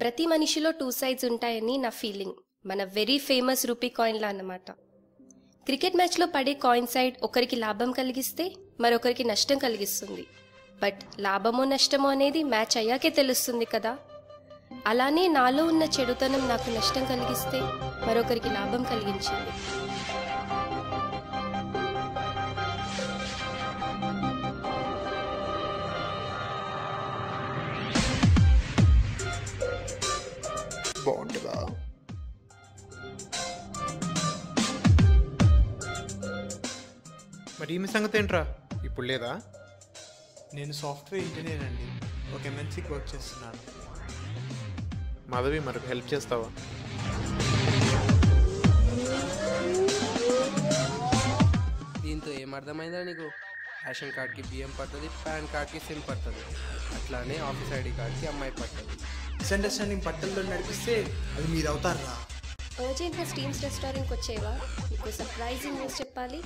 ప్రతి మనిషిలో two sides ఉంటాయని నా ఫీలింగ్. మన వెరీ ఫేమస్ రూపీ కాయిన్లా అన్నమాట. క్రికెట్ మ్యాచ్లో పడే కాయిన్ సైడ్ ఒకరికి లాభం కలిగిస్తే మరొకరికి నష్టం కలిగిస్తుంది. బట్ లాభమో నష్టమో అనేది మ్యాచ్ అయ్యాకే తెలుస్తుంది కదా. అలానే నాలో ఉన్న చెడుతనం నాకు నష్టం కలిగిస్తే మరొకరికి లాభం కలిగించింది. బాగుంటుందా? మరి ఈమె సంగతి ఏంట్రా, ఇప్పుడు లేదా? నేను సాఫ్ట్వేర్ ఇంజనీర్ అండి, ఒక ఎంఎన్సీకి వర్క్ చేస్తున్నాను. మాధవి, మనకు హెల్ప్ చేస్తావా? దీంతో ఏమర్థమైందా నీకు? రేషన్ కార్డ్కి బియ్యం పడుతుంది, పాన్ కార్డ్కి సిమ్ పడుతుంది, అట్లానే ఆఫీస్ ఐడి కార్డ్కి అమ్మాయి పడుతుంది. మిస్అండర్స్టాండింగ్ పట్టణంలో నడిపిస్తే అది మీరు అవుతారా? అర్జెంట్గా స్టీమ్స్ రెస్టారెంట్కి వచ్చేవా? మీకు సర్ప్రైజింగ్ న్యూస్ చెప్పాలి.